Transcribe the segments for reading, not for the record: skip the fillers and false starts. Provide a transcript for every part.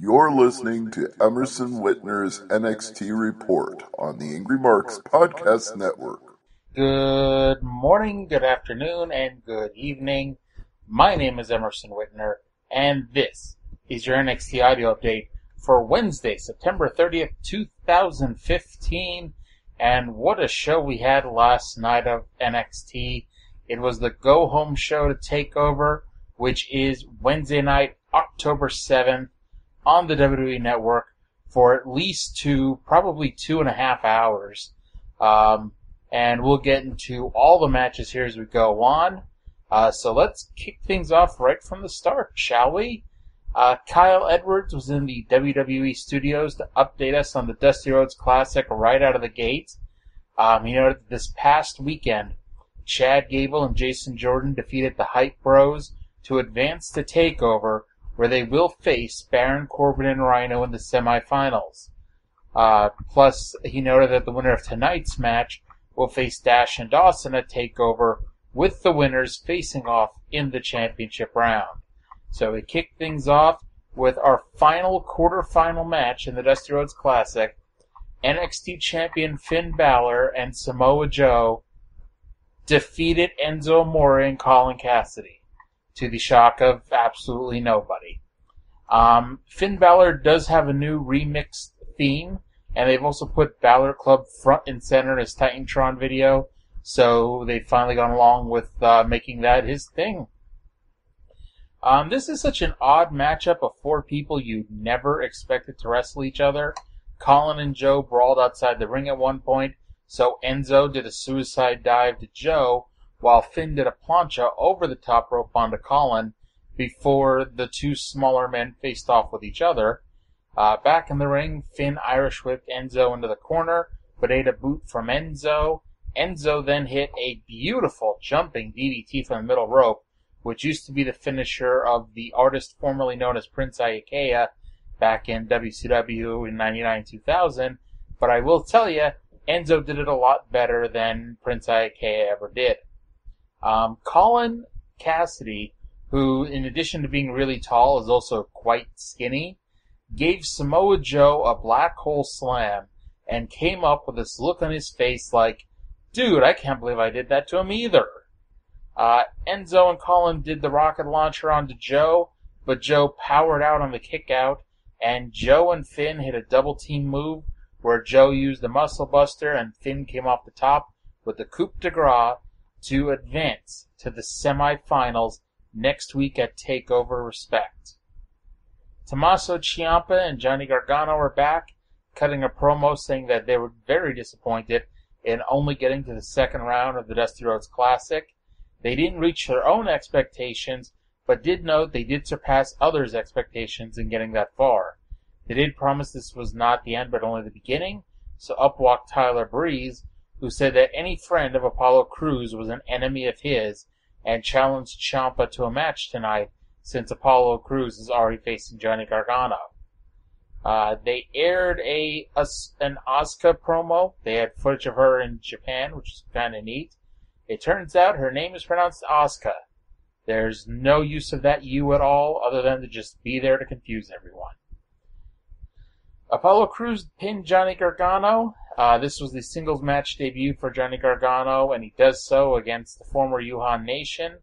You're listening to Emerson Whitner's NXT Report on the Angry Marks Podcast Network. Good morning, good afternoon, and good evening. My name is Emerson Whitner, and this is your NXT audio update for Wednesday, September 30th, 2015. And what a show we had last night of NXT. It was the go-home show to Takeover, which is Wednesday night, October 7th, on the WWE Network for at least probably 2.5 hours. And we'll get into all the matches here as we go on. So let's kick things off right from the start, shall we? Kyle Edwards was in the WWE studios to update us on the Dusty Rhodes Classic right out of the gate. This past weekend, Chad Gable and Jason Jordan defeated the Hype Bros to advance to TakeOver, where they will face Baron Corbin and Rhino in the semifinals. Plus, he noted that the winner of tonight's match will face Dash and Dawson at TakeOver, with the winners facing off in the championship round. So we kick things off with our final quarterfinal match in the Dusty Rhodes Classic. NXT champion Finn Balor and Samoa Joe defeated Enzo Amore and Colin Cassidy, to the shock of absolutely nobody. Finn Balor does have a new remixed theme, and they've also put Balor Club front and center in his Titantron video, so they've finally gone along with making that his thing. This is such an odd matchup of four people you never expected to wrestle each other. Colin and Joe brawled outside the ring at one point, so Enzo did a suicide dive to Joe, while Finn did a plancha over the top rope onto Colin before the two smaller men faced off with each other. Back in the ring, Finn Irish whipped Enzo into the corner, but ate a boot from Enzo. Enzo then hit a beautiful jumping DDT from the middle rope, which used to be the finisher of the artist formerly known as Prince Iaukea back in WCW in 99-2000. But I will tell you, Enzo did it a lot better than Prince Iaukea ever did. Colin Cassidy, who in addition to being really tall is also quite skinny, gave Samoa Joe a black hole slam and came up with this look on his face like, dude, I can't believe I did that to him either. Enzo and Colin did the rocket launcher onto Joe, but Joe powered out on the kick out, and Joe and Finn hit a double team move where Joe used the muscle buster and Finn came off the top with the coup de grace to advance to the semifinals next week at TakeOver Respect. Tommaso Ciampa and Johnny Gargano are back, cutting a promo saying that they were very disappointed in only getting to the second round of the Dusty Rhodes Classic. They didn't reach their own expectations, but did note they did surpass others' expectations in getting that far. They did promise this was not the end, but only the beginning, so up walked Tyler Breeze, who said that any friend of Apollo Crews was an enemy of his, and challenged Ciampa to a match tonight, since Apollo Crews is already facing Johnny Gargano. They aired an Asuka promo. They had footage of her in Japan, which is kind of neat. It turns out her name is pronounced Asuka. There's no use of that U at all, other than to just be there to confuse everyone. Apollo Crews pinned Johnny Gargano. This was the singles match debut for Johnny Gargano, and he does so against the former Yuhan Nation.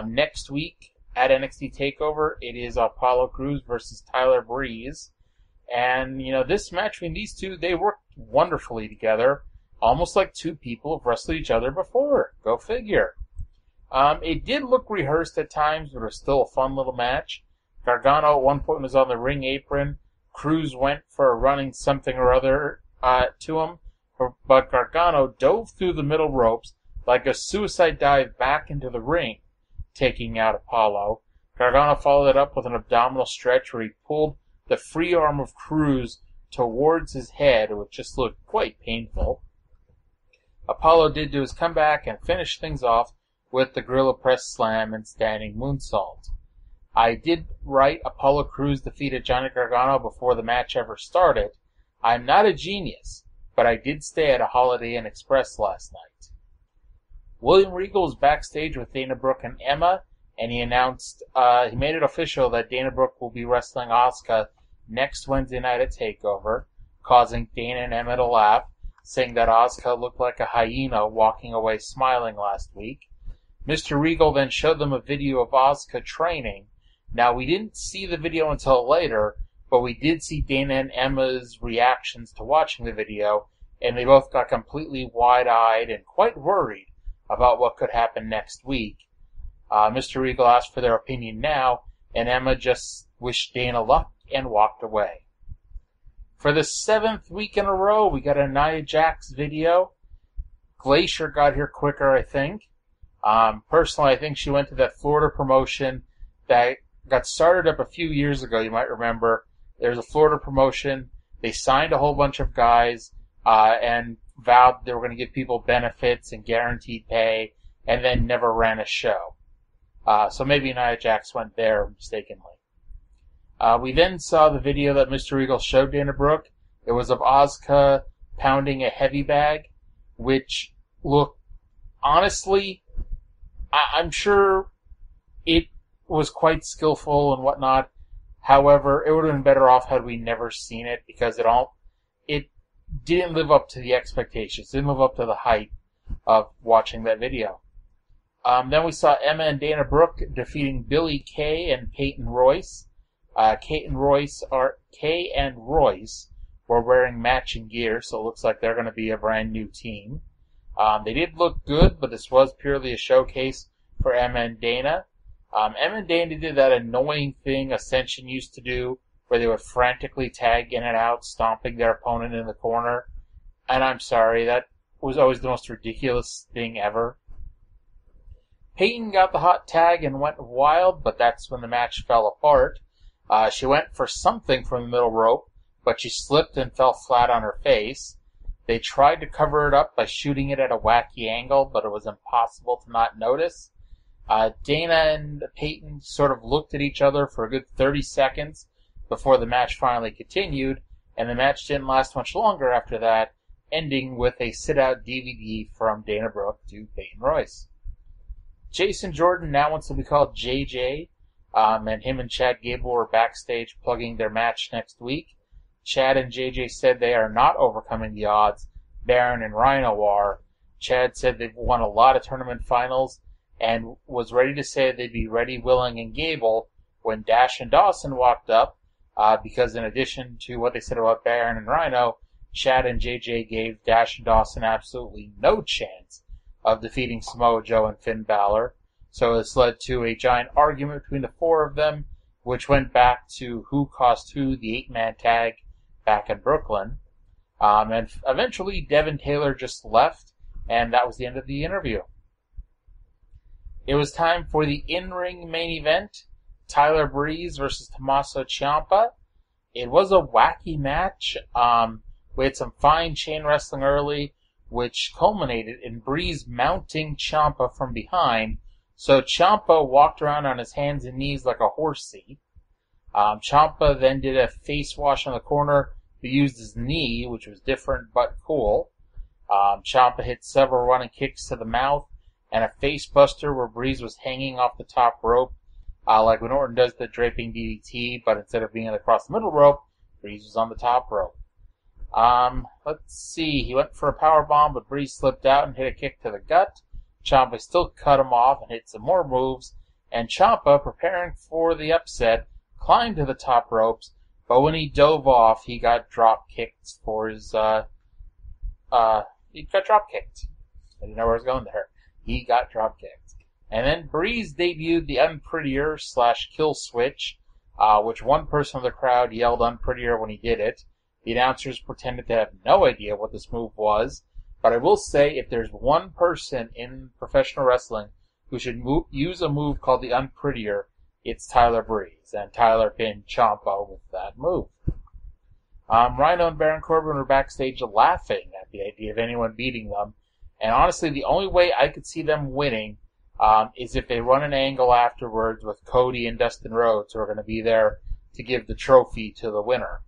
Next week at NXT TakeOver, it is Apollo Crews versus Tyler Breeze. And, this match between these two, they worked wonderfully together, almost like two people have wrestled each other before. Go figure. It did look rehearsed at times, but it was still a fun little match. Gargano at one point was on the ring apron. Crews went for a running something or other to him, but Gargano dove through the middle ropes like a suicide dive back into the ring, taking out Apollo. Gargano followed it up with an abdominal stretch where he pulled the free arm of Crews towards his head, which just looked quite painful. Apollo did do his comeback and finished things off with the Gorilla Press Slam and Standing Moonsault. I did write Apollo Crews defeated Johnny Gargano before the match ever started. I'm not a genius, but I did stay at a Holiday Inn Express last night. William Regal was backstage with Dana Brooke and Emma, and he announced, he made it official that Dana Brooke will be wrestling Asuka next Wednesday night at TakeOver, causing Dana and Emma to laugh, saying that Asuka looked like a hyena walking away smiling last week. Mr. Regal then showed them a video of Asuka training. Now, we didn't see the video until later, but we did see Dana and Emma's reactions to watching the video, and they both got completely wide-eyed and quite worried about what could happen next week. Mr. Regal asked for their opinion now, and Emma just wished Dana luck and walked away. For the 7th week in a row, we got a Nia Jax video. Glacier got here quicker, I think. Personally, I think she went to that Florida promotion that got started up a few years ago, you might remember. There's a Florida promotion. They signed a whole bunch of guys and vowed they were going to give people benefits and guaranteed pay, and then never ran a show. So maybe Nia Jax went there mistakenly. We then saw the video that Mr. Regal showed Dana Brooke. It was of Asuka pounding a heavy bag, which looked, honestly, I'm sure it was quite skillful and whatnot. However, it would have been better off had we never seen it, because it didn't live up to the expectations, didn't live up to the hype of watching that video. Then we saw Emma and Dana Brooke defeating Billie Kay and Peyton Royce. Kay and Royce were wearing matching gear, so it looks like they're going to be a brand new team. They did look good, but this was purely a showcase for Emma and Dana. Emma and Dana did that annoying thing Ascension used to do, where they would frantically tag in and out, stomping their opponent in the corner. And I'm sorry, that was always the most ridiculous thing ever. Peyton got the hot tag and went wild, but that's when the match fell apart. She went for something from the middle rope, but she slipped and fell flat on her face. They tried to cover it up by shooting it at a wacky angle, but it was impossible to not notice. Dana and Peyton sort of looked at each other for a good 30 seconds before the match finally continued, and the match didn't last much longer after that, ending with a sit-out DVD from Dana Brooke to Peyton Royce. Jason Jordan now wants to be called JJ, and him and Chad Gable were backstage plugging their match next week. Chad and JJ said they are not overcoming the odds. Baron and Rhino are. Chad said they've won a lot of tournament finals and was ready to say they'd be ready, willing, and Gable when Dash and Dawson walked up, because in addition to what they said about Baron and Rhino, Chad and JJ gave Dash and Dawson absolutely no chance of defeating Samoa Joe and Finn Balor. So this led to a giant argument between the four of them, which went back to who cost who the 8-man tag back in Brooklyn. And eventually Devin Taylor just left, and that was the end of the interview. It was time for the in-ring main event, Tyler Breeze versus Tommaso Ciampa. It was a wacky match. We had some fine chain wrestling early, which culminated in Breeze mounting Ciampa from behind. So Ciampa walked around on his hands and knees like a horsey. Ciampa then did a face wash on the corner, but used his knee, which was different but cool. Ciampa hit several running kicks to the mouth, and a face buster where Breeze was hanging off the top rope, like when Orton does the draping DDT, but instead of being across the middle rope, Breeze was on the top rope. Let's see, he went for a powerbomb, but Breeze slipped out and hit a kick to the gut. Ciampa still cut him off and hit some more moves, and Ciampa, preparing for the upset, climbed to the top ropes, but when he dove off, he got drop kicked for his, he got drop kicked. I didn't know where I was going there. He got drop kicked. And then Breeze debuted the Unprettier / Kill Switch, which one person of the crowd yelled Unprettier when he did it. The announcers pretended to have no idea what this move was, but I will say if there's one person in professional wrestling who should use a move called the Unprettier, it's Tyler Breeze, and Tyler pinned Ciampa with that move. Rhino and Baron Corbin were backstage laughing at the idea of anyone beating them, and honestly the only way I could see them winning is if they run an angle afterwards with Cody and Dustin Rhodes, who are going to be there to give the trophy to the winner.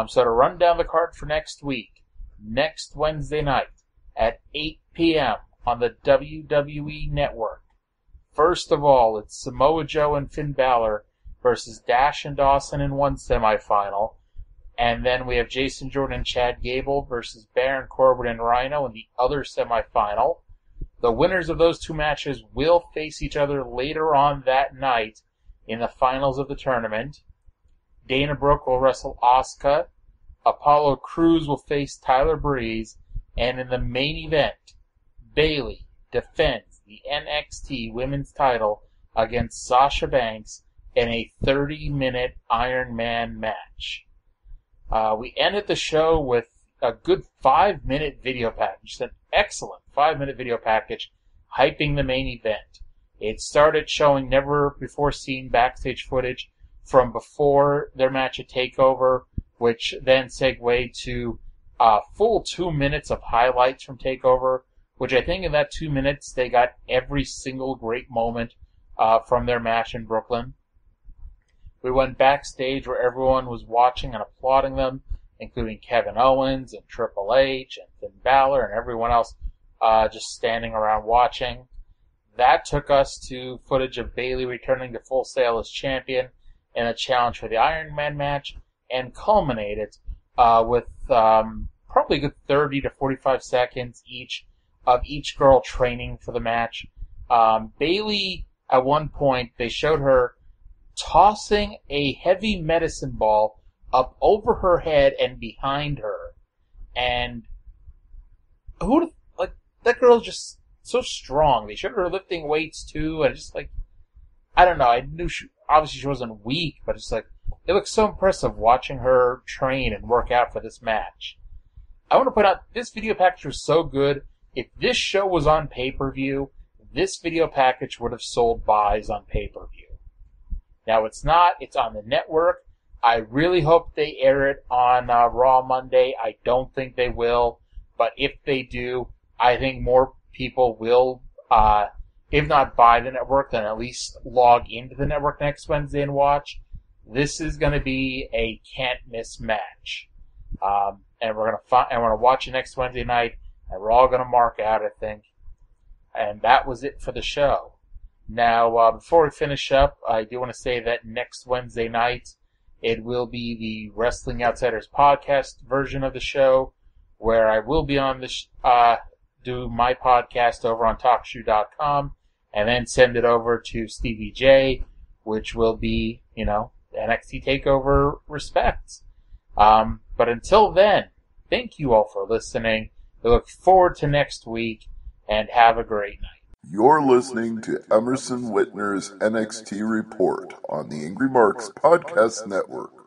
So to run down the card for next week, next Wednesday night at 8 p.m. on the WWE Network. First of all, it's Samoa Joe and Finn Balor versus Dash and Dawson in one semifinal. And then we have Jason Jordan and Chad Gable versus Baron Corbin and Rhino in the other semifinal. The winners of those two matches will face each other later on that night in the finals of the tournament. Dana Brooke will wrestle Asuka. Apollo Crews will face Tyler Breeze. And in the main event, Bayley defends the NXT Women's title against Sasha Banks in a 30-minute Iron Man match. We ended the show with a good 5-minute video package, an excellent 5-minute video package hyping the main event. It started showing never-before-seen backstage footage from before their match at TakeOver, which then segued to a full 2 minutes of highlights from TakeOver, which I think in that 2 minutes they got every single great moment from their match in Brooklyn. We went backstage where everyone was watching and applauding them, including Kevin Owens and Triple H and Finn Balor and everyone else just standing around watching. That took us to footage of Bayley returning to Full Sail as champion in a challenge for the Iron Man match, and culminated with probably a good 30 to 45 seconds each of each girl training for the match. Bayley, at one point, they showed her tossing a heavy medicine ball up over her head and behind her. And that girl's just so strong. They showed her lifting weights too, and just I don't know, I knew obviously she wasn't weak, but it's it looks so impressive watching her train and work out for this match. I want to point out, this video package was so good, if this show was on pay-per-view, this video package would have sold buys on pay-per-view. Now it's not, it's on the network. I really hope they air it on Raw Monday. I don't think they will, but if they do, I think more people will, if not buy the network, then at least log into the network next Wednesday and watch. This is going to be a can't-miss match. And we're gonna watch it next Wednesday night, and we're all gonna mark out, I think. And that was it for the show. Now, before we finish up, I do want to say that next Wednesday night, it will be the Wrestling Outsiders podcast version of the show, where I will be on do my podcast over on TalkShoe.com, and then send it over to Stevie J, which will be, NXT Takeover Respect. But until then, thank you all for listening. I look forward to next week, and have a great night. You're listening to Emerson Whitner's NXT Report on the Angry Marks Podcast Network.